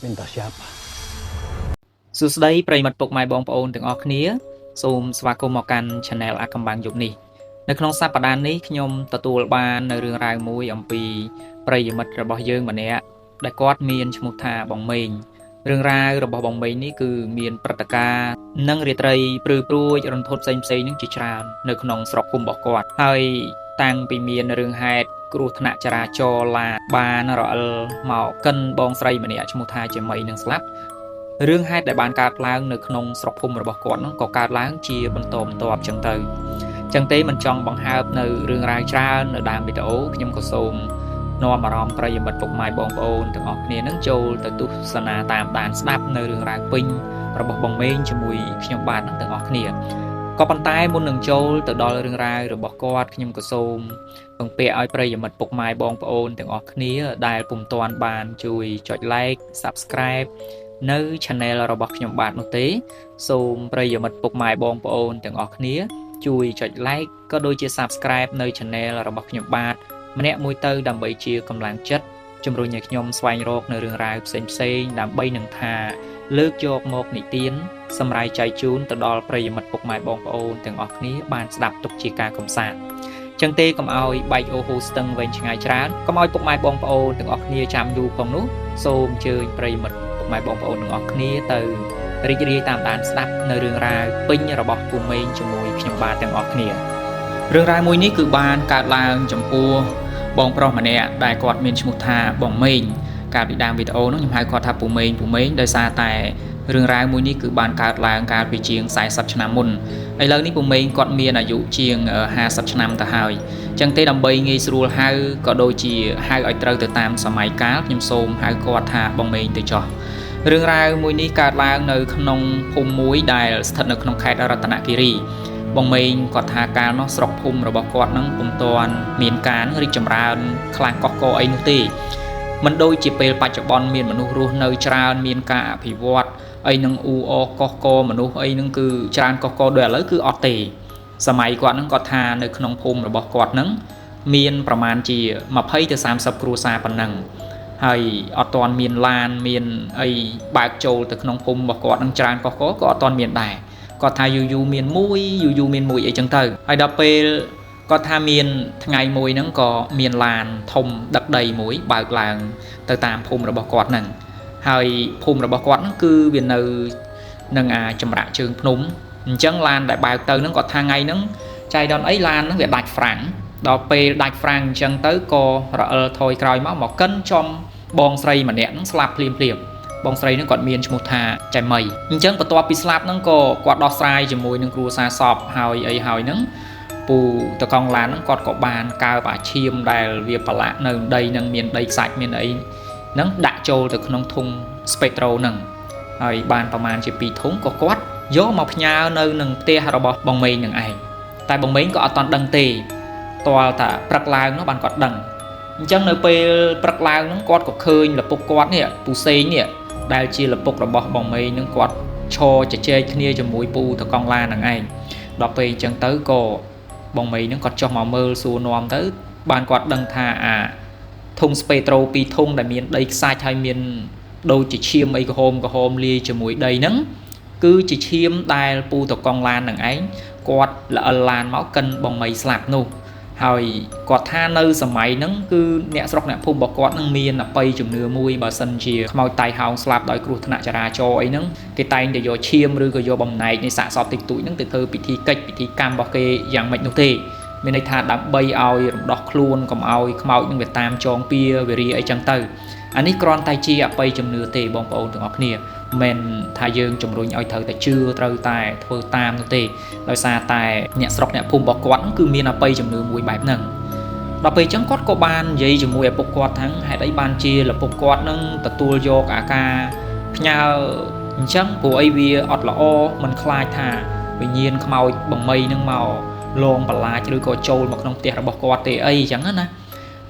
Minta siapa? សួស្តីប្រិយមិត្តពុកម៉ែបងប្អូនទាំងអស់គ្នាសូមស្វាគមន៍មកកាន់ Channel អាកំបាំងយប់នេះនៅក្នុងសប្តាហ៍នេះខ្ញុំទទួលបាននៅរឿងរ៉ាវមួយអំពីប្រិយមិត្តរបស់យើងម្នាក់ដែលគាត់មានឈ្មោះថាបងមេងរឿងរ៉ាវរបស់បងមេងនេះគឺមានព្រឹត្តិការណ៍និងរាត្រីព្រឺព្រួយរន្ធត់ផ្សេងៗនឹងជាច្រើននៅក្នុងស្រុកភូមិរបស់គាត់ហើយតាំងពីមានរឿងហេតុគ្រោះថ្នាក់ចរាចរណ៍ឡាបានរអិលមកកិនបងស្រីម្នាក់ឈ្មោះថាជាមីនឹងស្លាប់រឿងហេតុដែលបានកើតឡើងនៅក្នុងស្រុកភូមិរបស់គាត់ហ្នឹងក៏កើតឡើងជាបន្តបន្ទាប់ចឹងទៅចឹងទេមិនចង់បង្ហើបនៅរឿងរ៉ាវច្រើននៅដើមវីដេអូខ្ញុំក៏សូមនាំអារម្មណ៍ប្រិយមិត្តពុកម៉ែបងប្អូនទាំងអស់គ្នានឹងចូលទៅទស្សនាតាមដានស្ដាប់នៅរឿងរ៉ាវពេញរបស់បងមេងជាមួយខ្ញុំបាទនឹងទាំងអស់គ្នាក៏ប៉ុន្តែមុននឹងចូលទៅដល់រឿងរ៉ាវរបស់គាត់ខ្ញុំក៏សូមពឹងពាក់ឲ្យប្រិយមិត្តពុកម៉ែបងប្អូនទាំងអស់គ្នាដែលពុំទាន់បានជួយចុច like Subscribe នៅ Channel របស់ខ្ញុំបាទនោះទេសូមប្រិយមិត្តពុកម៉ែបងប្អូនទាំងអស់គ្នាជួយចុច like ក៏ដូចជា Subscribe នៅ Channel របស់ខ្ញុំបាទម្នាក់មួយទៅដើម្បីជាកម្លាំងចិត្តជំរុញឲ្យខ្ញុំស្វែងរកនៅរឿងរ៉ាវផ្សេងៗដើម្បីនឹងថាលើកយកមកនិទានសម្រាប់ចែកជូនទៅដល់ប្រិយមិត្តពុកម៉ែបងប្អូនទាំងអស់គ្នាបានស្ដាប់ទុកជាការកម្សាន្តចឹងទេកុំឲ្យបែកអូហូស្ទឹងវែងឆ្ងាយច្រើនកុំឲ្យពុកម៉ែបងប្អូនទាំងអស់គ្នាចាំយូរផងនោះសូមអញ្ជើញប្រិយមិត្តពុកម៉ែបងប្អូនទាំងអស់គ្នាទៅរីករាយតាមដានស្ដាប់នៅរឿងរ៉ាវពេញរបស់ពូមេងជាមួយខ្ញុំបាទទាំងអស់គ្នារឿងរ៉ាវមួយនេះគឺបានកើតឡើងចំពោះបងប្រុសម្នាក់ដែលគាត់មានឈ្មោះថាបងមេងកាលពីដើមវីដេអូនោះខ្ញុំហៅគាត់ថាពូមេងដោយសារតែរឿងរ៉ាវមួយនេះគឺបានកើតឡើងកាលពីជាង40ឆ្នាំមុនឥឡូវនេះពូមេងគាត់មានអាយុជាង50ឆ្នាំទៅហើយអញ្ចឹងទេដើម្បីងាយស្រួលហៅក៏ដូចជាហៅឲ្យត្រូវទៅតាមសម័យកាលខ្ញុំសូមហៅគាត់ថាបងមេងទៅចោះរឿងរ៉ាវមួយនេះកើតឡើងនៅក្នុងភូមិមួយដែលស្ថិតនៅក្នុងខេត្តរតនគិរីបងមេងគាត់ថាកាលនោះស្រុកភូមិរបស់គាត់នឹងពុំទាន់មានការរីកចម្រើនខ្លាំងកកកអីនោះទេមិនដូចជាពេលបច្ចុប្បន្នមានមនុស្សរស់នៅច្រើនមានការអភិវឌ្ឍអីនឹងអ៊ូអកកកមនុស្សអីនឹងគឺច្រើនកកកដូចឥឡូវគឺអត់ទេសម័យគាត់នឹងគាត់ថានៅក្នុងភូមិរបស់គាត់នឹងមានប្រមាណជា20ទៅ30គ្រួសារប៉ុណ្ណឹងហើយអត់ទាន់មានឡានមានអីបើកចូលទៅក្នុងភូមិរបស់គាត់នឹងច្រើនកកកក៏អត់ទាន់មានដែរគាត់ថាយូរមានមួយអីចឹងទៅហើយដល់ពេលគាត់ថាមានថ្ងៃមួយហ្នឹងក៏មានឡានធំដឹកដីមួយបើកឡើងទៅតាមភូមិរបស់គាត់ហ្នឹងហើយភូមិរបស់គាត់ហ្នឹងគឺវានៅនឹងចម្រាក់ជើងភ្នំអញ្ចឹងឡានដែលបើកទៅហ្នឹងគាត់ថាថ្ងៃហ្នឹងចៃដន្យអីឡានហ្នឹងវាដាច់ហ្វ្រាំងដល់ពេលដាច់ហ្វ្រាំងអញ្ចឹងទៅក៏រអិលថយក្រោយមកកិនចំបងស្រីម្នាក់ហ្នឹងស្លាប់ភ្លាមបងស្រីហ្នឹងគាត់មានឈ្មោះថាចៃមីអញ្ចឹងបន្ទាប់ពីស្លាប់ហ្នឹងក៏គាត់ដោះស្រាយជាមួយនឹងគ្រួសារសពហើយអីហើយហ្នឹងពូតកង់ឡានហ្នឹងគាត់ក៏បានកើបអាឈាមដែលវាប្រឡាក់នៅដីហ្នឹងមានដីខ្សាច់មានអីហ្នឹងដាក់ចូលទៅក្នុងធុងស្ពេត្រូហ្នឹងហើយបានប្រមាណជា2ធុងក៏គាត់យកមកផ្ញើនៅនឹងផ្ទះរបស់បងមេងនឹងឯងតែបងមេងក៏អត់ទាន់ដឹងទេទាល់តែព្រឹកឡើងនោះបានគាត់ដឹងអញ្ចឹងនៅពេលព្រឹកឡើងហ្នឹងគាត់ក៏ឃើញឪពុកគាត់នេះពូសេងនេះដែលជាឪពុករបស់បងមេងហ្នឹងគាត់ឈរជជែកគ្នាជាមួយពូតកង់ឡានហ្នឹងឯងដល់ពេលអញ្ចឹងទៅក៏បងមេងហ្នឹងគាត់ចុះមកមើលសួរនាំទៅបានគាត់ដឹងថាធុងស្ពេត្រូ2ធុងដែលមានដីខ្សាច់ហើយមានដូចជាឈាមអីក្រហមលាយជាមួយដីហ្នឹងគឺជាឈាមដែលពូតកង់ឡានហ្នឹងឯងគាត់ល្អិលឡានមកកិនបងមេងស្លាប់នោះហើយគាត់ថានៅសម័យហ្នឹងគឺអ្នកស្រុកអ្នកភូមិរបស់គាត់នឹងមានអបិយជំនឿមួយបើសិនជាខ្មោចតៃហោងស្លាប់ដោយគ្រោះថ្នាក់ចរាចរណ៍អីហ្នឹងគេតែងតែយកឈាមឬក៏យកបំណែកនៃសាកសពតិចតួចហ្នឹងទៅធ្វើពិធីកិច្ចពិធីកម្មរបស់គេយ៉ាងម៉េចនោះទេមានន័យថាដើម្បីឲ្យរំដោះខ្លួនកុំឲ្យខ្មោចនឹងវាតាមចងពៀវារីអីចឹងទៅអានេះគ្រាន់តែជាអបិយជំនឿទេបងប្អូនទាំងអស់គ្នាមិនថាយើងជំរុញឲ្យត្រូវតែជឿត្រូវតែធ្វើតាមនោះទេដោយសារតែអ្នកស្រុកអ្នកភូមិរបស់គាត់គឺមានអបិយជំនឿមួយបែបហ្នឹងដល់ពេលអញ្ចឹងគាត់ក៏បាននិយាយជាមួយឪពុកគាត់ថាហេតុអីបានជាឪពុកគាត់នឹងទទួលយកអាការផ្ញើអញ្ចឹងព្រោះអីវាអត់ល្អមិនខ្លាចថាវិញ្ញាណខ្មោចបំមីនឹងមកលងបន្លាចឬក៏ចូលមកក្នុងផ្ទះរបស់គាត់ទេអីអញ្ចឹងណា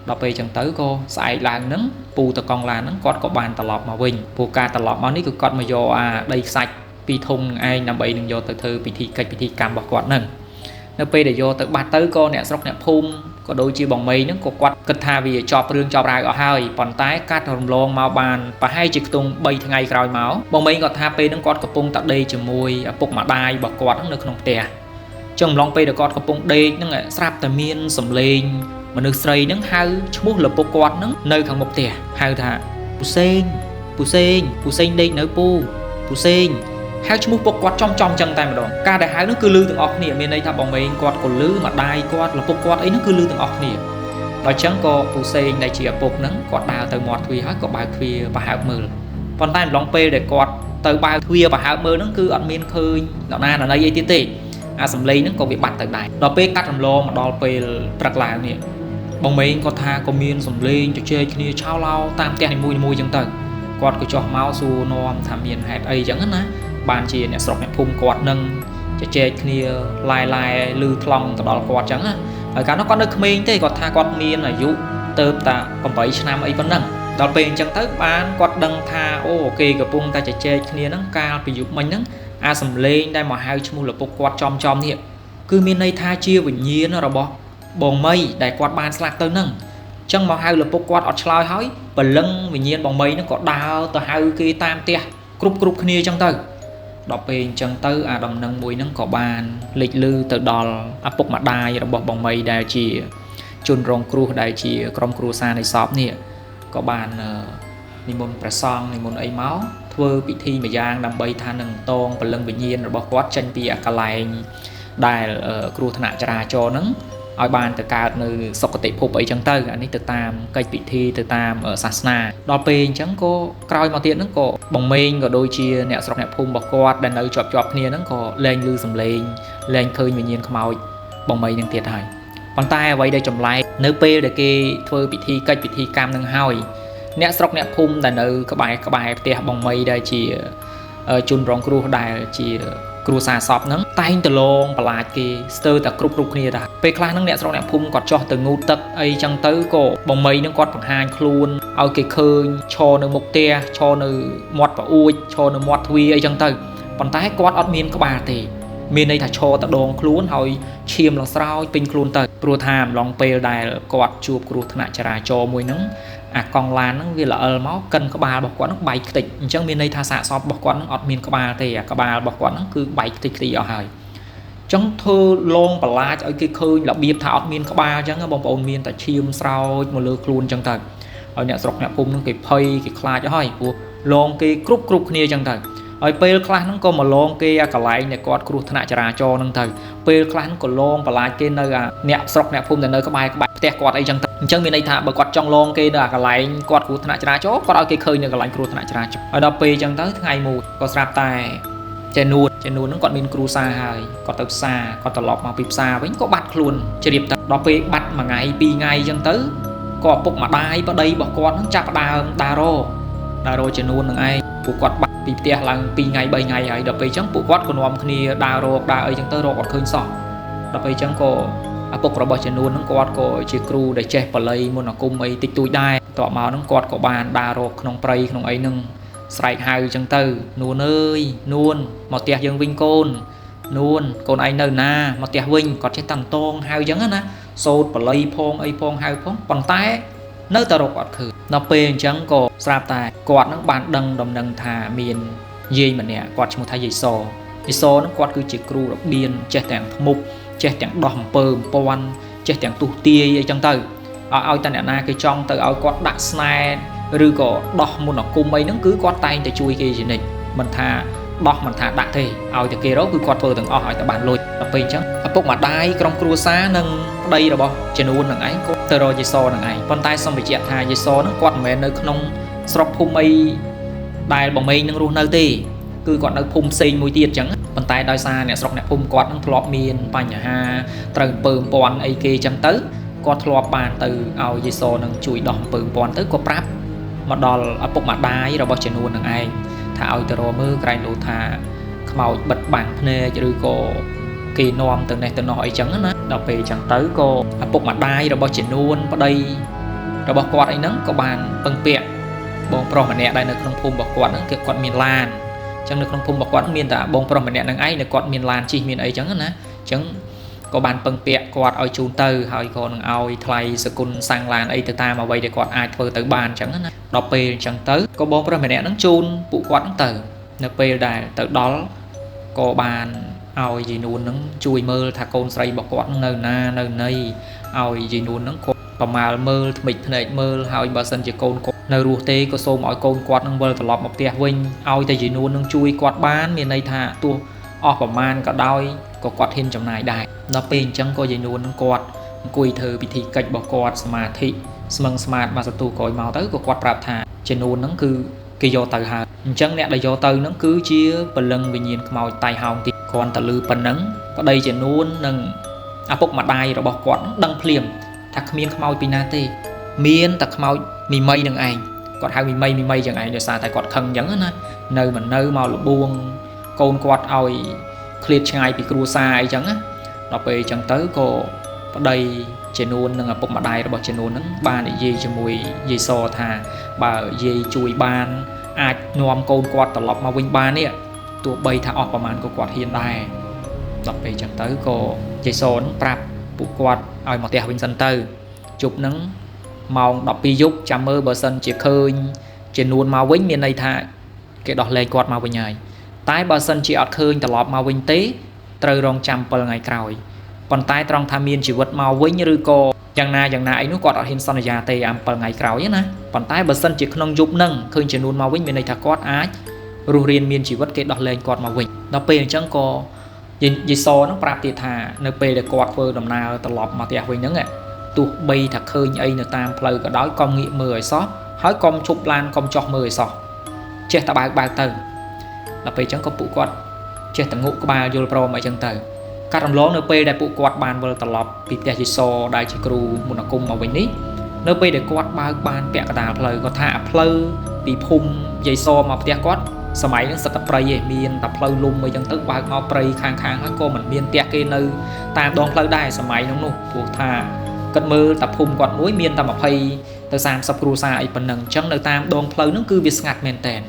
ដល់ពេលអញ្ចឹងទៅក៏ស្អែកឡើងហ្នឹងពូតកង់ឡានហ្នឹងគាត់ក៏បានត្រឡប់មកវិញព្រោះការត្រឡប់មកនេះគឺគាត់មកយកដីខ្សាច់2ធុងនឹងឯងដើម្បីនឹងយកទៅធ្វើពិធីកិច្ចពិធីកម្មរបស់គាត់ហ្នឹងនៅពេលដែលយកទៅបាត់ទៅក៏អ្នកស្រុកអ្នកភូមិ ក៏ដូចជាបងមីហ្នឹងក៏គាត់គិតថាវាជាប់រឿងជាប់រាវអស់ហើយប៉ុន្តែកាត់រំលងមកបានប្រហែលជាខ្ទង់3ថ្ងៃក្រោយមកបងមីគាត់ថាពេលហ្នឹងគាត់កំពុងតែដេកជាមួយឪពុកម្ដាយរបស់គាត់នៅក្នុងផ្ទះចឹងម្លងពេលដែលគាត់កំពុងដេកហ្នឹងស្រាប់តែមានសំឡេងមនុស្សស្រីហ្នឹងហៅឈ្មោះឪពុកគាត់ហ្នឹងនៅខាងមុខផ្ទះហៅថាពូសេងពូសេងពូសេងដេកនៅពូសេងហៅឈ្មោះពុកគាត់ចំចឹងតែម្ដងការដែលហៅហ្នឹងគឺលឺទាំងអស់គ្នាមានន័យថាបងមីគាត់ក៏លឺម្ដាយគាត់ឪពុកគាត់អីហ្នឹងគឺលឺទាំងអស់គ្នាដល់ចឹងក៏ពូសេងដែលជាឪពុកហ្នឹងគាត់ដើរទៅមាត់ទ្វារហើយក៏បើកទ្វារប្រហើបមើលប៉ុន្តែម្លងពេលដែលគាត់ទៅបើកទ្វារប្រហើបមើលហ្នឹងគឺអត់មានឃើញនរណាណីអីទៀតទេអាសំឡេងហ្នឹងក៏វាបាត់ទៅដែរដល់ពេលកាត់រំលងមកដល់ពេលព្រឹកឡើងនេះបងមីគាត់ថាក៏មានសំឡេងជជែកគ្នាឆោឡោតាមផ្ទះនីមួយៗចឹងទៅគាត់ក៏ចុះមកសួរនាំថាមានហេតុអីចឹងណាបានជាអ្នកស្រុកអ្នកភូមិគាត់នឹងជជែកគ្នាឡាយលឺថ្លង់ទៅដល់គាត់ចឹងណាហើយកាលនោះគាត់នៅក្មេងទេគាត់ថាគាត់មានអាយុទៅតែ8ឆ្នាំអីប៉ុណ្ណឹងដល់ពេលអញ្ចឹងទៅបានគាត់ដឹងថាអូគេកំពុងតែជជែកគ្នាហ្នឹងកាលពីយប់មិញហ្នឹងអាសំឡេងដែលមកហៅឈ្មោះឪពុកគាត់ចំនេះគឺមានន័យថាជាវិញ្ញាណរបស់បងមីដែលគាត់បានស្លាប់ទៅហ្នឹងអញ្ចឹងមកហៅឪពុកគាត់អត់ឆ្លើយហើយព្រលឹងវិញ្ញាណបងមីហ្នឹងក៏ដើរទៅហៅគេតាមផ្ទះគ្រប់គ្នាអញ្ចឹងទៅដល់ពេលអញ្ចឹងទៅអាដំណឹងមួយហ្នឹងក៏បានលេចលឺទៅដល់ឪពុកម្ដាយរបស់បងមីដែលជាជនរងគ្រោះដែលជាក្រុមគ្រួសារនៃសពនេះក៏បាននិមន្តព្រះសង្ឃនិមន្តអីមកធ្វើពិធីមួយយ៉ាងដើម្បីថានឹងតងព្រលឹងវិញ្ញាណរបស់គាត់ចេញពីកន្លែងដែលគ្រោះថ្នាក់ចរាចរណ៍ហ្នឹងឲ្យបានទៅកើតនៅសុគតិភពអីចឹងទៅអានេះទៅតាមកិច្ចពិធីទៅតាមសាសនាដល់ពេលអញ្ចឹងក៏ក្រោយមកទៀតហ្នឹងក៏បងមេងក៏ដូចជាអ្នកស្រុកអ្នកភូមិរបស់គាត់ដែលនៅជាប់គ្នាហ្នឹងក៏លែងឮសំឡេងលែងឃើញវិញ្ញាណខ្មោចបងមីនឹងទៀតហើយប៉ុន្តែអ្វីដែលចម្លែកនៅពេលដែលគេធ្វើពិធីកិច្ចពិធីកម្មនឹងហើយអ្នកស្រុកអ្នកភូមិដែលនៅក្បែរផ្ទះបងមីដែលជាជនរងគ្រោះដែលជាគ្រួសារសពហ្នឹងតែងតលងបន្លាចគេស្ទើរតែគ្រប់គ្នាដែរពេលខ្លះហ្នឹងអ្នកស្រុកអ្នកភូមិគាត់ចោះទៅងូតទឹកអីចឹងទៅក៏បងមីហ្នឹងគាត់បង្ហាញខ្លួនឲ្យគេឃើញឈរនៅមុខផ្ទះឈរនៅមាត់ប្អួចឈរនៅមាត់ទ្វារអីចឹងទៅប៉ុន្តែគាត់អត់មានក្បាលទេមានន័យថាឈរតដងខ្លួនហើយឈាមឡើងស្រោចពេញខ្លួនទៅព្រោះថាអំឡុងពេលដែលគាត់ជួបគ្រោះថ្នាក់ចរាចរណ៍មួយហ្នឹងអាកង់ឡានហ្នឹងវាល្អិលមកកិនក្បាលរបស់គាត់ហ្នឹងបែកខ្ទេចអញ្ចឹងមានន័យថាសាកសពរបស់គាត់ហ្នឹងអត់មានក្បាលទេអាក្បាលរបស់គាត់ហ្នឹងគឺបែកខ្ទេចអស់ហើយអញ្ចឹងធ្វើលងបន្លាចឲ្យគេឃើញរបៀបថាអត់មានក្បាលអញ្ចឹងបងប្អូនមានតែឈាមស្រោចមកលើខ្លួនអញ្ចឹងទៅហើយអ្នកស្រុកអ្នកភូមិហ្នឹងគេភ័យគេខ្លាចអស់ហើយព្រោះលងគេគ្រប់គ្នាអញ្ចឹងទៅហើយពេលខ្លះហ្នឹងក៏មកលងគេអាកន្លែងដែលគាត់គ្រោះថ្នាក់ចរាចរណ៍ហ្នឹងទៅពេលខ្លះហ្នឹងក៏លងបន្លាចគេនៅអាអ្នកស្រុកអ្នកភូមិដែលនៅក្បែរផ្ទះគាត់អីចឹងទៅអញ្ចឹងមានន័យថាបើគាត់ចង់លងគេនៅអាកន្លែងគាត់គ្រោះថ្នាក់ចរាចរណ៍គាត់ឲ្យគេឃើញនៅកន្លែងគ្រោះថ្នាក់ចរាចរណ៍ហើយដល់ពេលអញ្ចឹងទៅថ្ងៃមួយក៏ស្រាប់តែចេនួនហ្នឹងគាត់មានគ្រួសារហើយគាត់ទៅផ្សារគាត់ត្រឡប់មកពីផ្សារវិញក៏បាត់ខ្លួនជ្រាបទៅដល់ពេលបាត់មួយថ្ងៃពីរថ្ងៃអញ្ចឹងទៅក៏ឪពុកម្ដាយប្តីរបស់គាត់ហ្នឹងចាប់ដើមដើររចេនួននឹងឯងពួកគាត់បាត់ពីផ្ទះឡើង2ថ្ងៃ3ថ្ងៃហើយដល់ពេលអញ្ចឹងពួកគាត់ក៏នាំគ្នាដើរអីអញ្ចឹងទៅរកអត់ឃើញសោះដល់ពេលអញ្ចឹងក៏ឪពុករបស់ចេនួនហ្នឹងគាត់ក៏ជាគ្រូដែលចេះបល័យមន្តអាគមអីតិចតួចដែរតបមកហ្នឹងគាត់ក៏បានដើររកក្នុងព្រៃក្នុងអីហ្នឹងស្រែកហៅអញ្ចឹងទៅនួនអើយនួនមកផ្ទះយើងវិញកូននួនកូនឯងនៅណាមកផ្ទះវិញគាត់ចេះតាំងតងហៅអញ្ចឹងណាសូត្របល័យផងអីផងហៅផងប៉ុន្តែនៅតែរកអត់ឃើញដល់ពេលអញ្ចឹងក៏ស្រាប់តែគាត់នឹងបានដឹងដំណឹងថាមានយាយម្នាក់គាត់ឈ្មោះថាយាយសហ្នឹងគាត់គឺជាគ្រូរបៀនចេះទាំងធ្មប់ចេះទាំងដោះអំពើអំពាន់ចេះទាំងទុះទាយអីចឹងទៅឲ្យតែអ្នកណាគេចង់ទៅឲ្យគាត់ដាក់ស្នេហ៍ឬក៏ដោះមន្តអាគមអីហ្នឹងគឺគាត់តែងតែជួយគេជានិច្ចមិនថាដោះមិនថាដាក់ទេឲ្យតែគេរកគឺគាត់ធ្វើទាំងអស់ឲ្យតែបានលុយដល់ពេលអញ្ចឹងឪពុកម្ដាយក្រុមគ្រួសារនិងប្តីរបស់ចេនួននឹងឯងក៏ទៅរកយាយសនឹងឯងប៉ុន្តែសូមបញ្ជាក់ថាយាយសនឹងគាត់មិនមែននៅក្នុងស្រុកភូមិអីដែលបងមេងនឹងរស់នៅទេគឺគាត់នៅភូមិផ្សេងមួយទៀតអញ្ចឹងប៉ុន្តែដោយសារអ្នកស្រុកអ្នកភូមិគាត់នឹងធ្លាប់មានបញ្ហាត្រូវអំពើអំពាន់អីគេអញ្ចឹងទៅគាត់ធ្លាប់បានទៅឲ្យយាយសនឹងជួយដោះអំពើអំពាន់ទៅក៏ប្រាប់មកដល់ឪពុកម្ដាយរបស់ចេនួននឹងឯងថាឲ្យទៅរកមើលក្រែងលោថាខ្មោចបិទបាំងភ្នែកឬក៏គេនាំទៅនេះទៅនោះអីចឹងណាដល់ពេលចឹងទៅក៏ឪពុកម្ដាយរបស់ចេនួនប្តីរបស់គាត់អីហ្នឹងក៏បានពឹងពាក់បងប្រុសម្នាក់ដែលនៅក្នុងភូមិរបស់គាត់ហ្នឹងគឺគាត់មានឡានអញ្ចឹងនៅក្នុងភូមិរបស់គាត់មានតែបងប្រុសម្នាក់ហ្នឹងឯងដែលគាត់មានឡានជិះមានអីចឹងណាអញ្ចឹង có bàn bưng bẹ quạt ở chun tư hỏi còn ao thay sự cun sang làn ấy từ ta mà vậy để quạt ai phơi tới bàn chẳng á đọc pe chẳng tới có bom ra mẹ nè nó chun phụ quạt nó từ nó pe đài từ đó có bàn ao gì nuôn nó chui mơ thà con say bọc quạt nơi na nơi này ao gì nuôn nó còn mà mơ mịt này mơ hỏi bà sân chỉ con nơi ruột tê có xô mọi con quạt nó vơi từ lọp một tia vinh ao tay gì nuôn nó chui quạt bán miền này thà tuaออกประมาณก็ได้ก็กอดเห็นจำหน่ายได้เราเป็นจังก็ยังนูนกอดกุยเธอพิธีกัดบอกกอดสมาธิสมังสมาธิมาสตูก่อยเมาtớiก็กอดปราบธาจะนูนนั่นคือกิโยเตอร์หาจังเนี่ยได้โยเตอร์นั่นคือเชี่ยปลังวิญญาณขมอยตายหาวติก่อนตะลือปนนั้นก็ได้จะนูนนั่งอาปกมาได้เราบอกกอดดังเพลียมทักเมียนขมอยปีนาเตเมียนแต่ขมอยมีไม่ดังไงกอดหามีไม่อย่างไงเดี๋ยวซาแต่กอดคังยังนะเนยมันเนยเมาหลุดบวงกนกอดเอาเคลียร์ชายปีครูซาไอ้จังอะเราไปจังเต๋อก็ได้เจนูนนึงปกมาได้เราบอกเจนูนนั้นบ้านยีจมวยยีโซธาบ่ายีจุยบ้านอาจนวมโกนกอดตลอดมาวิ่งบ้านเนี่ยตัวใบถ้าออกประมาณก็กอดเฮียนได้เราไปจังเต๋อก็ยีโซนปรับปุกกอดเอามาเตะวิ่งซันเตอร์จุบนั้นมองดอกปียุบจำเมื่อเบอร์ซันเจียเคยเจนูนมาวิ่งเมียนในท่าเกดดอกเลยกอดมาวิ่งใหญ่ตายบาสันจีอัดคืนตลอดมาวิ่งเต้เตยรองจำเปิลไงกล่าวปนตายตรองทามีนชีวิตมาวิ่งหรือโกอย่างนาไอ้นุกอดอัดเห็นสัญญาเตยอัมเปิลไงกล่าวเนี่ยนะปนตายบาสันจีขนมยุบนั่งคืนจะนูนมาวิ่งเป็นในทากอดอาร์รูเรียนมีนชีวิตเกดดอกเลยกอดมาวิ่งเราเป็นจังโกยิโซน้องปราบตีธาเนเปเดกอดเฟอร์ดำนาตลอดมาเตะวิ่งนั่งอ่ะตัวใบถักคืนไอ้เนตามเพลย์ก็ได้กอมงี้มือไอ้ซอหอยกอมชุบลานกอมจอกมือไอ้ซอเจ้าตาบายเตอเราไปจังก็ปุกอดเจ้าต่างงูก็บาโยลโปรมาจังเตอการทำล้อเนเปได้ปุกอดบานเวลตลอดปีเตจิโซได้จิกรูมุนกุมมาวันนี้เนเปได้กอดบานเปียกระดาษเพลย์ก็ท่าเพลย์ปีพุ่มใหญ่โซมาเปียกอดสมัยนั้นสัตว์ปลายมีนแต่เพลย์ลุมมาจังตึกบานเอาปลายค้างแล้วก็เหมือนมีนเตียกเกนเลยตามดองเพลย์ได้สมัยนั้นนู่นพวกท่ากัดมือแต่พุ่มกอดมุ้ยมีนแต่มาเพลย์แต่สามสับครูซาอีกเป็นหนึ่งจังในตามดองเพลย์นั่นคือวิสงัดเมนเทน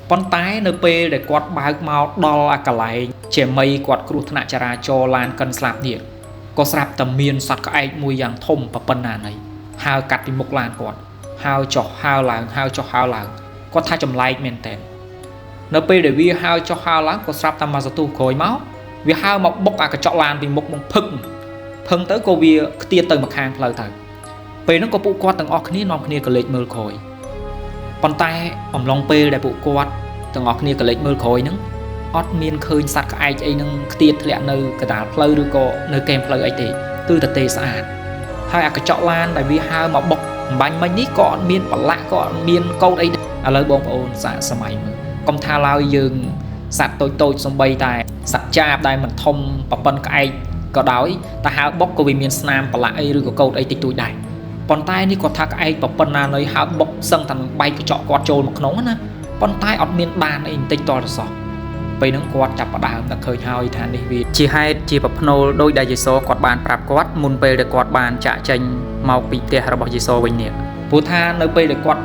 ปนตายเนเปได้กอดบายมาดอลอากาไลเจไม่กอดครูธนาจราจรลานกันสลับเดียก็สลับแต่เมียนสัตว์ก็ไอมวยอย่างทมปะปนนาในฮาวกัดที่มุกลานกอดฮาวจ่อฮาวหลังฮาวจ่อฮาวหลังก็ท่าจำไลเมนเทนเนเปได้วิฮาวจ่อฮาวหลังก็สลับตามมาสตูโกยเมาวิฮาวมาบกอากาจ่อลานเป็นมุกมันพึ่งtới cô viเตี้ยเติมมาค้างเพลย์เติมไปนั่งก็ปุกกอดต่างออกนี้น้องนี้ก็เล็กมือโขยปนตายอมลองเปย์ได้ปุกกอดต่างออกนี้ก็เล็กมือโขยนึงอดเมียนเคยสัตว์ไอไอนึงเตี้ยแหละในกระดาษเพลย์หรือก็ในเกมเพลย์ไอเตตื้อแต่เตสะอาดให้อากาเจาะลานแต่วิฮามาบกบันมันนี้ก่อนเมียนปละก่อนเมียนโกดไออะไรบองโอนสมัยมือกำทาลาวยืงสัตว์โตสมบัยแต่สัตว์จ้าได้มันทมปะปนไอก็ได้แต่หาบกก็วิมีนสนามปละไอหรือก็โกดไอติดตัวได้ปนใต้นี่ก็ทักไอปะปนนาเลยหาบกซึ่งทางใบก็เจาะกอดโจลมาขนมนะปนใต้อดเมียนบานไอติดตัวสอบไปนั่งกอดจับปะดามแต่เคยหาอีทานดีวีจีให้จีปะพโนโดยได้ยิโซกอดบานปรับกอดมุนไปได้กอดบานจะเจนเมาปีเตะระบบยิโซวินเนี่ยผู้ทานเลยไปได้กอด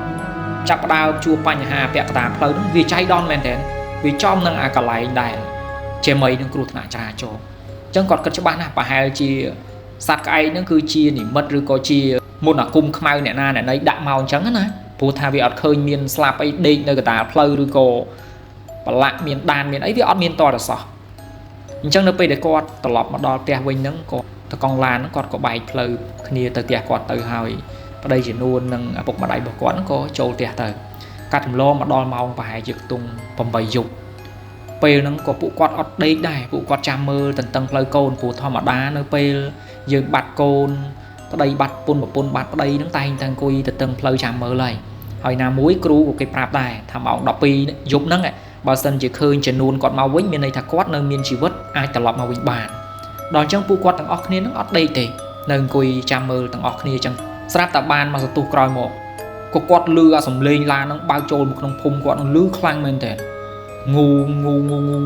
จับปะดาวชัวปัญหาเปียกตาเพลินวิจัยดอนแมนเทนวิจอมนั่งอากาไลได้เจไม่นั่งครูธนาจราโจจังกอดกัจจบ้านนะปะหายจีสัตว์ไอนั่นคือจีนี่มัดหรือก็จีมุนกุมขมายเนี่ยนาเนี่ยในดักเมาจังนะผู้ทาวิอดเคยมีนสลับไอเด็กในกระดาษเพลย์หรือก็ปละมีนดานมีนไอวิอดมีนต่อแต่สอจังเนไปเด็กกอดตลอดมาดอเตียวินนั่งก็ตะกองลานนั่งกอดก็ใบเพลย์ขณีเตะเตียกอดเตะหายประเดี๋ยวจีนูนนั่งปกมาได้บอกกอดนั่งก็โจเตียเตะกัดถมล้อมาดอเมาปะหายจึกตุงปมใบยุบเปลนั่งก็ปุกอดอดได้ได้ปุกอดจามมือตังเพลย์โกนปูทอมาดาเนเปลยืนบัดโกนประเดี๋ยวบัดปุ่นแบบปุ่นบัดประเดี๋ยวนั่งไตตังกุยตังเพลย์จามมือเลยหอยนามุ้ยครูcủa cái prapได้ทำเอาดอกปียุบนั่งไงบางสันจะเคยจะนูนกอดมาวิ่งมีในถักกอดในมีนชีวิตไอตลอดมาวิ่งบานดอนจังปูกอดตังออกนี้นั่งอดได้เตะนั่งกุยจามมือตังออกนี้จังสลับตาบานมาสตูกรอยหมกก็กอดเรือสมเลงลานั่งบางโจมน้องพุ่มกอดนั่งลื้อคลั่งเหมือนแต่งู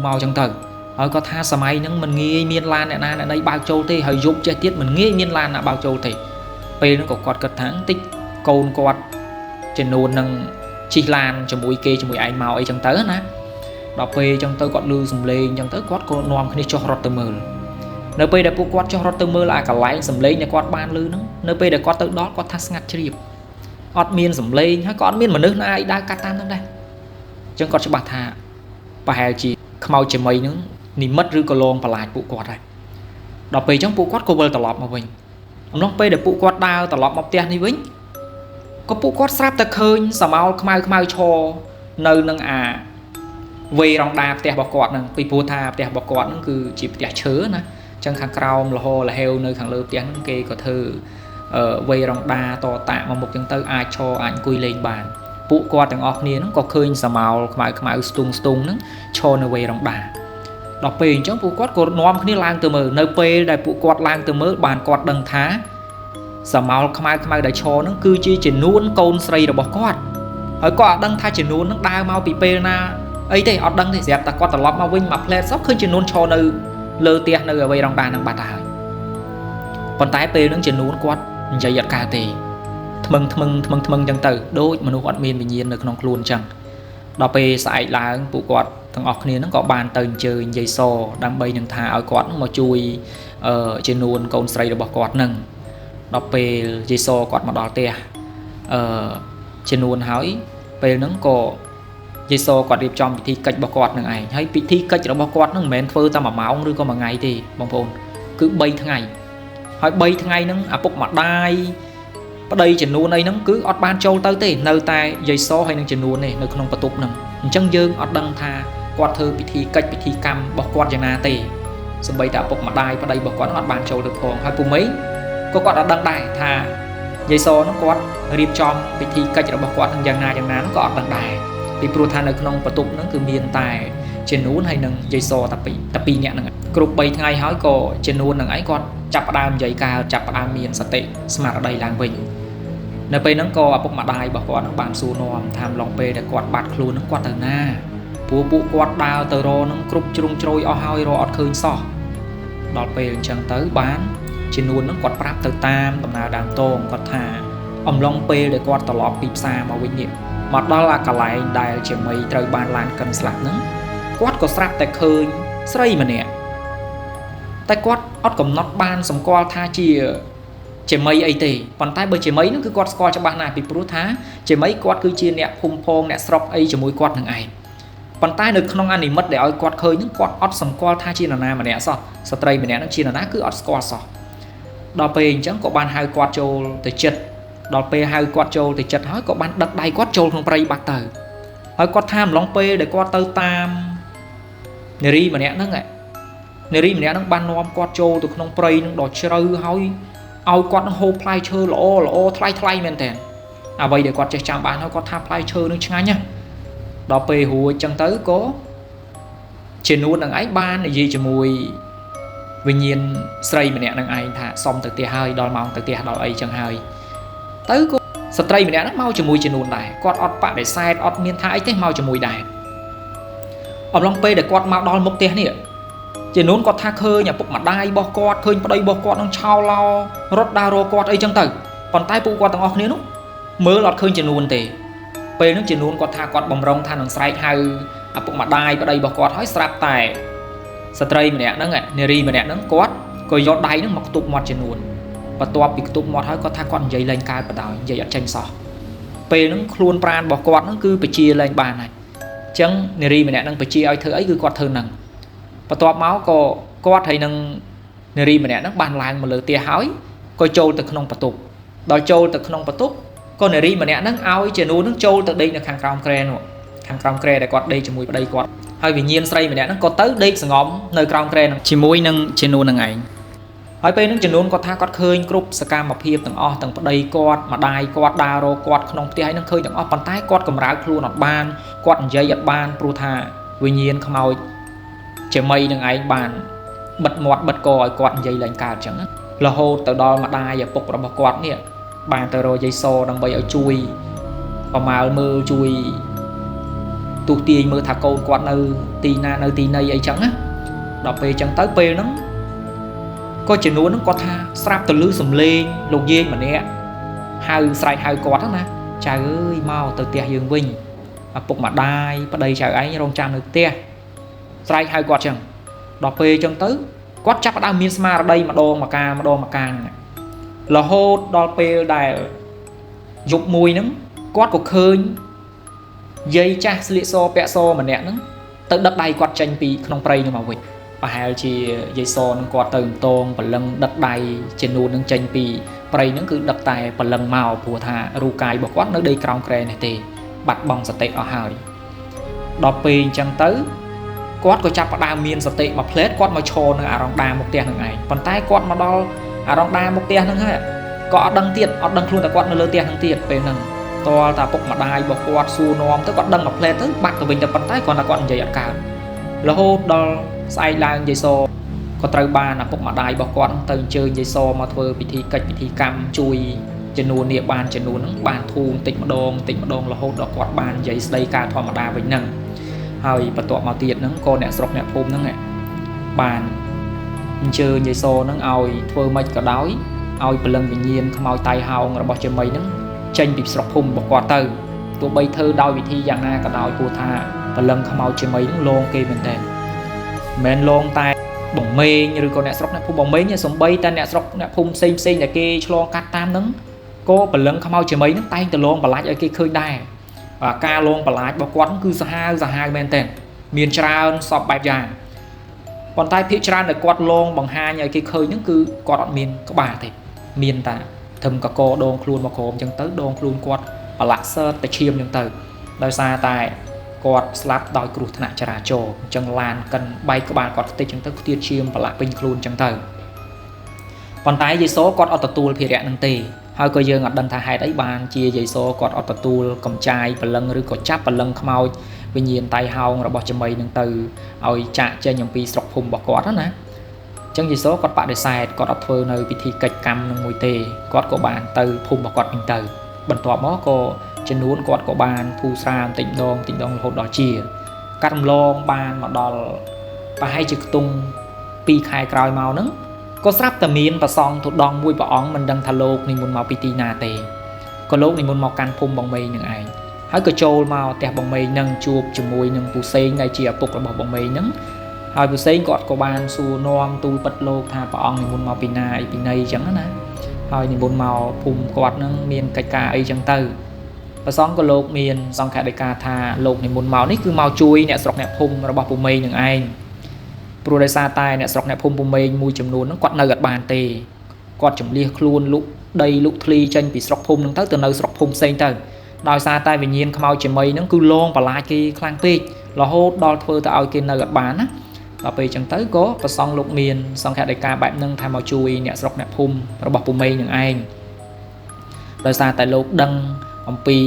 เมาจังเถอะเอาก็ท่าสมัยนั่งมันงี้มีนลานเนี่ยนะในบางโจเตะหอยยุบใจติดมันงี้มีนลานน่ะบางโจเตะไปนั่งก็กอดกระถางติ๊กโกนกอดจะนูนนั่งชีลานจมูกเกจมูกไอเมาไอจังเต๋อนะดอกเปจังเต๋อกอดลือสมเลงจังเต๋อกอดก็นอมขึ้นชอรถเตมือ នៅពេលដែលពួកគាត់ចុះរត់ទៅមើលអាកន្លែងសំឡេងដែលគាត់បានឮហ្នឹងនៅពេលដែលគាត់ទៅដល់គាត់ថាស្ងាត់ជ្រាបអត់មានសំឡេងហើយក៏អត់មានមនុស្សណាឯដើរកាត់តាមហ្នឹងដែរអញ្ចឹងគាត់ច្បាស់ថាប្រហែលជាខ្មោចជាមីហ្នឹងនិមិត្តឬក៏លងបន្លាចពួកគាត់ហើយដល់ពេលអញ្ចឹងពួកគាត់ក៏វិលត្រឡប់មកវិញអំឡុងពេលដែលពួកគាត់ដើរត្រឡប់មកផ្ទះនេះវិញក៏ពួកគាត់ស្រាប់តែឃើញសមោលខ្មៅឈរនៅនឹងអាវេរងដាផ្ទះរបស់គាត់ហ្នឹងពីព្រោះថាផ្ទះរបស់គាត់ហ្នឹងគឺជាផ្ទះឈើណាអញ្ចឹងខាងក្រោមលហោលហេវនៅខាងលើផ្ទះហ្នឹងគេក៏ធ្វើវេរងដាតតាក់មកមុខអញ្ចឹងទៅអាចឈរអាចអង្គុយលេងបានពួកគាត់ទាំងអស់គ្នាហ្នឹងក៏ឃើញសមោលខ្មៅស្ទង់ហ្នឹងឈរនៅវេរងដាដល់ពេលអញ្ចឹងពួកគាត់ក៏នាំគ្នាឡើងទៅមើលនៅពេលដែលពួកគាត់ឡើងទៅមើលបានគាត់ដឹងថាសមោលខ្មៅដែលឈរហ្នឹងគឺជាចំនួនកូនស្រីរបស់គាត់ហើយគាត់អត់ដឹងថាចំនួនហ្នឹងដើរមកពីពេលណាអីទេអត់ដឹងទេស្រាប់តែគាត់ត្រឡប់មកវិញមកផ្លែតសោះឃើញចំនួនឈរនៅលើផ្ទះនៅអ្វីរងដាហ្នឹងបាត់ទៅហើយប៉ុន្តែពេលហ្នឹងចំនួនគាត់និយាយអត់កើតទេថ្មឹងចឹងទៅដូចមនុស្សអត់មានវិញ្ញាណនៅក្នុងខ្លួនអញ្ចឹងដល់ពេលស្អែកឡើងពួកគាត់ទាំងអស់គ្នាហ្នឹងក៏បានទៅអញ្ជើញយាយសដើម្បីនឹងថាឲ្យគាត់មកជួយចំនួនកូនស្រីរបស់គាត់ហ្នឹងដល់ពេលយាយសគាត់មកដល់ផ្ទះចំនួនហើយពេលហ្នឹងក៏យាយសគាត់រៀបចំពិធីកិច្ចរបស់គាត់នឹងឯងហើយពិធីកិច្ចរបស់គាត់ហ្នឹងមិនមែនធ្វើតែ1ម៉ោងឬក៏1ថ្ងៃទេបងប្អូនគឺ3ថ្ងៃហើយ3ថ្ងៃហ្នឹងឪពុកម្ដាយប្តីចំនួនអីហ្នឹងគឺអត់បានចូលទៅទេនៅតែយាយសហើយនឹងចំនួននេះនៅក្នុងបន្ទប់ហ្នឹងអញ្ចឹងយើងអត់ដឹងថាគាត់ធ្វើពិធីកិច្ចពិធីកម្មរបស់គាត់យ៉ាងណាទេសម្បីតែឪពុកម្ដាយប្តីរបស់គាត់អត់បានចូលទៅផងហើយពូមីក៏គាត់អត់ដឹងដែរថាយាយសហ្នឹងគាត់រៀបចំពិធីកិច្ចរបស់គាត់នឹងយ៉ាងណាហ្នឹងក៏អត់ដឹងដែរពីព្រោះថានៅក្នុងបន្ទប់ហ្នឹងគឺមានតែចំនួនហើយនឹងយាយសតែ2នាក់ហ្នឹងគ្រប់3ថ្ងៃហើយក៏ចំនួនហ្នឹងឯងគាត់ចាប់ផ្ដើមនិយាយការចាប់ផ្ដើមមានសតិស្មារតីឡើងវិញនៅពេលហ្នឹងក៏ឪពុកម្ដាយរបស់គាត់នឹងបានសួរនាំថាម្លងពេលដែលគាត់បាត់ខ្លួនហ្នឹងគាត់ទៅណាព្រោះពួកគាត់ដើរទៅរកហ្នឹងគ្រប់ជ្រុងជ្រោយអស់ហើយរកអត់ឃើញសោះដល់ពេលអញ្ចឹងទៅបានចំនួនហ្នឹងគាត់ប្រាប់ទៅតាមដំណើរដើមតងគាត់ថាអំឡុងពេលដែលគាត់ត្រឡប់ពីផ្សារមកវិញនេះមកដល់អាកន្លែងដែលជាមីត្រូវបានឡានកិនស្លាប់ហ្នឹងគាត់ក៏ស្រាប់តែឃើញស្រីម្នាក់តែគាត់អត់កំណត់បានសម្គាល់ថាជាមីអីទេប៉ុន្តែបើជាមីហ្នឹងគឺគាត់ស្គាល់ច្បាស់ណាស់ពីព្រោះថាជាមីគាត់គឺជាអ្នកភូមិផងអ្នកស្រុកអីជាមួយគាត់នឹងឯងប៉ុន្តែនៅក្នុងអានិមិត្តដែលឲ្យគាត់ឃើញហ្នឹងគាត់អត់សម្គាល់ថាជានរណាម្នាក់សោះស្ត្រីម្នាក់ហ្នឹងជានរណាគឺអត់ស្គាល់សោះដល់ពេលអញ្ចឹងក៏បានហៅគាត់ចូលទៅចិត្តដល់ពេលហៅគាត់ចូលទៅចិត្តហើយក៏បានដឹកដៃគាត់ចូលក្នុងព្រៃបាត់ទៅហើយគាត់ថាម្លងពេលដែលគាត់ទៅតាមនារីម្នាក់ហ្នឹងបាននាំគាត់ចូលទៅក្នុងព្រៃហ្នឹងដ៏ជ្រៅហើយឲ្យគាត់នឹងហូបផ្លែឈើល្អថ្លៃមែនតើអ្វីដែលគាត់ចេះចាំបានហើយគាត់ថាផ្លែឈើនឹងឆ្ងាញ់ណាដល់ពេលរួចចឹងទៅក៏ជានួននឹងឯងបាននិយាយជាមួយវិញ្ញាណស្រីម្នាក់នឹងឯងថាសុំទៅផ្ទះហើយដល់ម៉ោងទៅផ្ទះដល់អីចឹងហើយទៅក៏ស្ត្រីម្នាក់ហ្នឹងមកជាមួយជានួនដែរគាត់អត់បដិសេធអត់មានថាអីទេមកជាមួយដែរអំឡុងពេលដែលគាត់មកដល់មុខផ្ទះនេះជានួនគាត់ថាឃើញឪពុកម្ដាយរបស់គាត់ឃើញប្តីរបស់គាត់នឹងឆោឡោរត់ដើររកគាត់អីចឹងទៅប៉ុន្តែពួកគាត់ទាំងអស់គ្នានោះមើលអត់ឃើញជានួនទេពេលហ្នឹងជានួនគាត់ថាគាត់បំរុងថានឹងស្រែកហៅឪពុកម្ដាយប្តីរបស់គាត់ហើយស្រាប់តែស្ត្រីម្នាក់ហ្នឹងនារីម្នាក់ហ្នឹងគាត់ក៏យកដៃហ្នឹងមកខ្ទប់មាត់ជានួនបន្ទាប់ពីខ្ទប់មាត់ហើយគាត់ថាគាត់និយាយលែងកើតបដ ாய் និយាយអត់ចេញសោះពេលហ្នឹងខ្លួនប្រាណរបស់គាត់ហ្នឹងគឺបជាលែងបានហើយអញ្ចឹងនារីម្នាក់ហ្នឹងបជាឲ្យធ្វើអីគឺគាត់ធ្វើហ្នឹងបន្ទាប់មកក៏គាត់ហើយនឹងនារីម្នាក់ហ្នឹងបានឡើងមកលើផ្ទះហើយក៏ចូលទៅក្នុងបន្ទប់ដល់ចូលទៅក្នុងបន្ទប់ក៏នារីម្នាក់ហ្នឹងឲ្យជានួនហ្នឹងចូលទៅដេកនៅខាងក្រោមគ្រែនោះខាងក្រោមគ្រែដែលគាត់ដេកជាមួយប្តីគាត់ហើយវិញ្ញាណស្រីម្នាក់ហ្នឹងក៏ទៅដេកសងំនៅក្រោមគ្រែហ្នឹងជាមួយនឹងជានួនហ្នឹងឯងហើយពេលហ្នឹងជានួនគាត់ថាគាត់ឃើញគ្រប់សកម្មភាពទាំងអស់ទាំងប្តីគាត់ម្ដាយគាត់ដើររកគាត់ក្នុងផ្ទះហើយនឹងឃើញទាំងអស់ប៉ុន្តែគាត់កម្រើកខ្លួនអត់បានគាត់និយាយអត់បានព្រោះថាវិញ្ញាណខ្មោចជាមីនឹងឯងបានបិទមាត់បិទកឲ្យគាត់និយាយឡើងកើតអញ្ចឹងរហូតទៅដល់ម្ដាយឪពុករបស់គាត់នេះបានទៅរកយាយសដើម្បីឲ្យជួយប្រមាលមើលជួយទូទាយមើលថាកូនគាត់នៅទីណានៅទីណីអីចឹងណាដល់ពេលអញ្ចឹងទៅពេលហ្នឹងក៏ចំនួនហ្នឹងគាត់ថាស្រាប់ទៅលឺសំឡេងលោកយាយម្នាក់ហៅស្រែកហៅគាត់ណាចៅអើយមកទៅផ្ទះយើងវិញឪពុកម្ដាយប្តីចៅឯងរងចាំនៅផ្ទះស្រែកហៅគាត់ចឹងដល់ពេលអញ្ចឹងទៅ គាត់ចាប់ផ្ដើមមានស្មារតីម្ដងម្កាលរហូតដល់ពេលដែលយប់មួយហ្នឹងគាត់ក៏ឃើញយាយចាស់ស្លៀកសពាក់សម្នាក់ហ្នឹងទៅដឹកដៃគាត់ចេញពីក្នុងព្រៃហ្នឹងមកវិញប្រហែលជាយាយសនឹងគាត់ទៅតងព្រលឹងដឹកដៃចំនួននឹងចេញពីព្រៃហ្នឹងគឺដឹកតែព្រលឹងមកព្រោះថារូបកាយរបស់គាត់នៅដីក្រោមគ្រែនេះទេបាត់បង់សតិអស់ហើយដល់ពេលអញ្ចឹងទៅគាត់ក៏ចាប់ផ្ដើមមានសតិមកផ្លែតគាត់មកឈរនៅអារងដាមុខផ្ទះនឹងឯងប៉ុន្តែគាត់មកដល់អារងដាមុខផ្ទះហ្នឹងហើយក៏អត់ដឹងខ្លួនតែគាត់នៅលើផ្ទះហ្នឹងទៀតពេលហ្នឹងតលតាពុកម្ដាយរបស់គាត់សួរនាំទៅគាត់ដឹងមកផ្លែតទៅបាត់ទៅវិញទៅប៉ុន្តែគាត់ថាគាត់និយាយអត់កើតរហូតដល់ស្អែកឡើងយាយសក៏ត្រូវបានឪពុកម្ដាយរបស់គាត់ទៅអញ្ជើញយាយសមកធ្វើពិធីកិច្ចពិធីកម្មជួយចំនួននេះបានចំនួនហ្នឹងបានធូរបន្តិចម្ដងរហូតដល់គាត់បាននិយាយស្ដីការធម្មតាវិញហ្នឹងហើយបន្ទាប់មកទៀតហ្នឹងក៏អ្នកស្រុកអ្នកភូមិហ្នឹងបានអញ្ជើញយាយសហ្នឹងឲ្យធ្វើម៉េចក៏ដោយឲ្យព្រលឹងវិញ្ញាណខ្មោចតៃហោងរបស់ចេមីហ្នឹងចេញពីស្រុកភូមិរបស់គាត់ទៅទោះបីធ្វើដោយវិធីយ៉ាងណាក៏ដោយព្រោះថាព្រលឹងខ្មោចចេមីហ្នឹងលងគេមែនតើមិនលងតែបងមេងឬក៏អ្នកស្រុកអ្នកភូមិបងមេងសំបីតែអ្នកស្រុកអ្នកភូមិផ្សេងដែលគេឆ្លងកាត់តាមហ្នឹងក៏ព្រលឹងខ្មោចចេមីហ្នឹងតែងតែលងបន្លាចឲ្យគេឃើញដែរបាទការលងបន្លាចរបស់គាត់គឺសាហាវមែនតើមានច្រើនសពបែបយ៉ាងប៉ុន្តែភាគច្រើនដែលគាត់លងបង្ហាញឲ្យគេឃើញហ្នឹងគឺគាត់អត់មានក្បាលទេមានតែធឹមកកដងខ្លួនមកក្រោមអញ្ចឹងទៅដងខ្លួនគាត់ប្រឡាក់សើតតែឈាមអញ្ចឹងទៅដោយសារតែគាត់ស្លាប់ដោយគ្រោះថ្នាក់ចរាចរណ៍អញ្ចឹងឡានកិនបែកក្បាលគាត់ខ្ទេចអញ្ចឹងទៅខ្ទាតឈាមប្រឡាក់ពេញខ្លួនអញ្ចឹងទៅប៉ុន្តែយាយសគាត់អត់ទទួលភារៈនឹងទេហើយក៏យើងអត់ដឹងថាហេតុអីបានជាយាយសគាត់អត់ទទួលកំចាយព្រលឹងឬក៏ចាប់ព្រលឹងខ្មោចវិញ្ញាណតៃហោងរបស់ចមីនឹងទៅឲ្យចាក់ចេញអំពីស្រុកភូមិរបស់គាត់ណាអញ្ចឹងយាយសគាត់បដិសេធគាត់អត់ធ្វើនៅពិធីកិច្ចកម្មនឹងមួយទេគាត់ក៏បានទៅភូមិរបស់គាត់វិញទៅបន្ទាប់មកក៏ចំនួនគាត់ក៏បានធូរស្រាលបន្តិចម្ដងរហូតដល់ជាកាត់រំលងបានមកដល់ប្រហែលជាខ្ទង់2ខែក្រោយមកហ្នឹងក៏ស្រាប់តែមានប្រសង់ទូដងមួយព្រះអង្គមិនដឹងថាលោកនិមន្តមកពីទីណាទេក៏លោកនិមន្តមកកាន់ភូមិបងមេងនឹងឯងហើយក៏ចូលមកផ្ទះបងមេងនឹងជួបជាមួយនឹងពូសេងដែលជាឪពុករបស់បងមេងហ្នឹងហើយពូសេងគាត់ក៏បានសួរនាំទូលពិតលោកថាព្រះអង្គនិមន្តមកពីណាអីពីណីអញ្ចឹងណាហើយនិមន្តមកភូមិគាត់ហ្នឹងមានកិច្ចការអីអញ្ចឹងទៅព្រះសង្ឃក៏លោកមានសង្ឃដីកាថាលោកនិមន្តមកនេះគឺមកជួយអ្នកស្រុកអ្នកភូមិរបស់ពូមេងនឹងឯងព្រោះដោយសារតែអ្នកស្រុកអ្នកភូមិពូមេងមួយចំនួនហ្នឹងគាត់នៅអត់បានទេគាត់ចម្លៀសខ្លួនលុកដីលុកធ្លីចេញពីស្រុកភូមិហ្នឹងទៅនៅស្រុកភូមិផ្សេងទៅដោយសារតែវិញ្ញាណខ្មោចចេមីហ្នឹងគឺលងបន្លាចគេខ្លាំងពេករហូតដល់ធ្វើទៅឲ្យគេនៅអត់បានណាដល់ពេលអញ្ចឹងទៅក៏ព្រះសង្ឃលោកមានសង្ឃដីកាបែបហ្នឹងថាមកជួយអ្នកស្រុកអ្នកភូមិរបស់ពូមេងនឹងឯងដោយសារតែលោកដឹងអំពី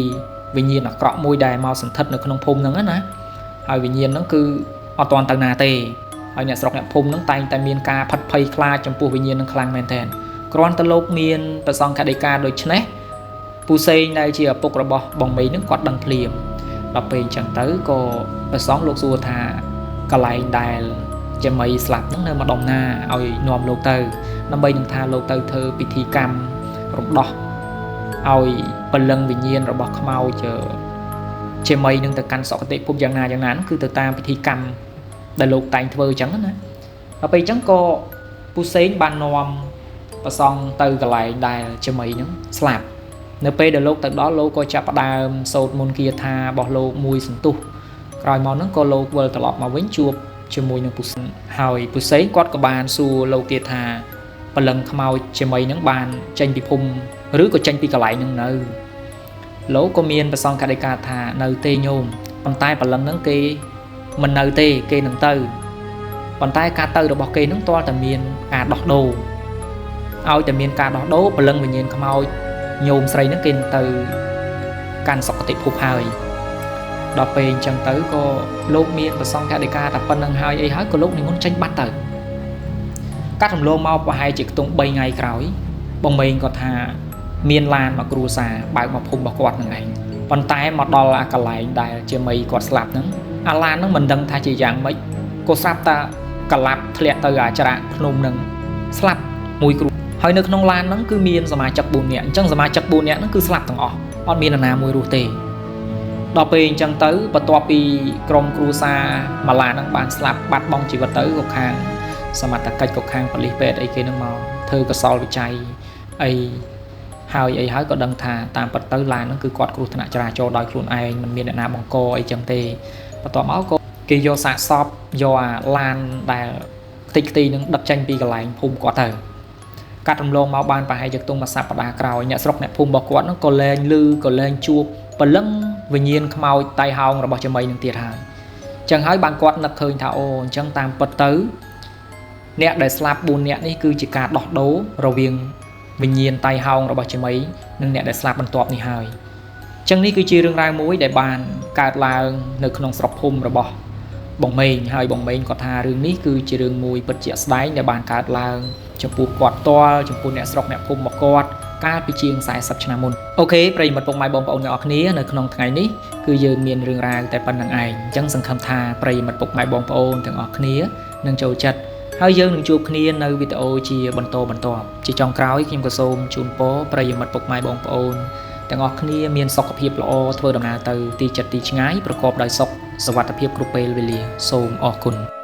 វិញ្ញាណអាក្រក់មួយដែលមកសន្ធិដ្ឋនៅក្នុងភូមិហ្នឹងណាហើយវិញ្ញាណហ្នឹងគឺអត់ទាន់ទៅណាទេហើយអ្នកស្រុកអ្នកភូមិហ្នឹងតែងតែមានការផិតភ័យខ្លាចចំពោះវិញ្ញាណហ្នឹងខ្លាំងមែនទែនគ្រាន់តែលោកមានប្រសង្ឃដីកាដូចនេះពូសេងដែលជាឪពុករបស់បងមេងហ្នឹងគាត់ដឹងភ្លាមដល់ពេលអញ្ចឹងទៅក៏ប្រសង្ឃលោកសួរថាកន្លែងដែលចេមីស្លាប់ហ្នឹងនៅម្ដុំណាឲ្យនាំលោកទៅដើម្បីនឹងថាលោកទៅធ្វើពិធីកម្មរំដោះឲ្យព្រលឹងវិញ្ញាណរបស់ខ្មោចចេមីនឹងទៅកាន់សុគតិភពយ៉ាងណាគឺទៅតាមពិធីកម្មដែលលោកតែងធ្វើអញ្ចឹងណាដល់ពេលអញ្ចឹងក៏ពូសេងបាននាំប្រសង់ទៅកន្លែងដែលចេមីហ្នឹងស្លាប់នៅពេលដែលលោកទៅដល់លោកក៏ចាប់ផ្ដើមសូត្រមន្តគាថារបស់លោកមួយសន្ទុះក្រោយមកហ្នឹងក៏លោកវិលត្រឡប់មកវិញជួបជាមួយនឹងពូសេងហើយពូសេងគាត់ក៏បានសួរលោកទៀតថាព្រលឹងខ្មោចចេមីហ្នឹងបានចេញពីភូមិឬក៏ចេញពីកន្លែងហ្នឹងនៅលោកក៏មានប្រសងកដីកាថានៅទេញោមប៉ុន្តែព្រលឹងហ្នឹងគេមិននៅទេគេនឹងទៅប៉ុន្តែការទៅរបស់គេហ្នឹងទាល់តែមានការដោះដូរឲ្យតែមានការដោះដូរព្រលឹងវិញ្ញាណខ្មោចញោមស្រីហ្នឹងគេនឹងទៅកាន់សុគតិភពហើយដល់ពេលអញ្ចឹងទៅក៏លោកមានប្រសងកដីកាថាប៉ុណ្្នឹងហើយអីហើយក៏លោកនិមន្តចេញបាត់ទៅកាត់រំលងមកប្រហែលជាខ្ទង់3ថ្ងៃក្រោយបងមេងគាត់ថាមានឡានមកគ្រួសារបើកមកភូមិរបស់គាត់ហ្នឹងឯងប៉ុន្តែមកដល់អាកន្លែងដែលជាមីគាត់ស្លាប់ហ្នឹងអាឡានហ្នឹងមិនដឹងថាជាយ៉ាងម៉េចក៏ស្រាប់តែកលាប់ធ្លាក់ទៅអាចរៈភ្នំហ្នឹងស្លាប់មួយគ្រូហើយនៅក្នុងឡានហ្នឹងគឺមានសមាជិក4នាក់អញ្ចឹងសមាជិក4នាក់ហ្នឹងគឺស្លាប់ទាំងអស់អត់មាននរណាមួយរស់ទេដល់ពេលអញ្ចឹងទៅបន្ទាប់ពីក្រុមគ្រួសារមួយឡានហ្នឹងបានស្លាប់បាត់បង់ជីវិតទៅក៏ខាង សមត្ថកិច្ចក៏ខាងប៉ូលីសពេទ្យអីគេនឹងមកធ្វើកសលវិច័យអីហើយក៏ដឹងថាតាមពិតទៅឡានហ្នឹងគឺគាត់គ្រោះថ្នាក់ចរាចរណ៍ដោយខ្លួនឯងមិនមានអ្នកណាបង្កអីចឹងទេបន្ទាប់មកក៏គេយកសាកសពយកអាឡានដែលខ្ទេចនឹងដឹកចេញពីកន្លែងភូមិគាត់ទៅកាត់រំលងមកបានប្រហែលជាខ្ទង់មួយសប្តាហ៍ក្រោយអ្នកស្រុកអ្នកភូមិរបស់គាត់ហ្នឹងក៏លែងជួបព្រលឹងវិញ្ញាណខ្មោចតៃហោងរបស់ចមីនឹងទៀតហើយចឹងហើយបានគាត់នឹកឃើញថាអូអញ្ចឹងតាមពិតទៅអ្នកដែលស្លាប់4នាក់នេះគឺជាការដោះដូររវាងវិញ្ញាណតៃហោងរបស់ចមីនិងអ្នកដែលស្លាប់បន្ទាប់នេះហើយចឹងនេះគឺជារឿងរ៉ាវមួយដែលបានកើតឡើងនៅក្នុងស្រុកភូមិរបស់បងមេងហើយបងមេងគាត់ថារឿងនេះគឺជារឿងមួយពិតជាក់ស្ដែងដែលបានកើតឡើងចំពោះគាត់ផ្ទាល់ចំពោះអ្នកស្រុកអ្នកភូមិរបស់គាត់កាលពីជាង40ឆ្នាំមុនអូខេប្រិយមិត្តពុកម៉ែបងប្អូនអ្នកនរគ្នានៅក្នុងថ្ងៃនេះគឺយើងមានរឿងរ៉ាវតែប៉ុណ្្នឹងឯងអញ្ចឹងសង្ឃឹមថាប្រិយមិត្តពុកម៉ែបងប្អូនទាំងអស់គ្នានឹងចូលចិត្តហើយយើងនឹងជួបគ្នានៅវីដេអូជាបន្តបន្ទាប់ជាចុងក្រោយខ្ញុំក៏សូមជូនពរប្រិយមិត្តពុកម៉ែបងប្អូនទាំងអស់គ្នាមានសុខភាពល្អធ្វើដំណើរទៅទីចិត្តទីឆ្ងាយប្រកបដោយសុខសុវត្ថិភាពគ្រប់ពេលវេលាសូមអរគុណ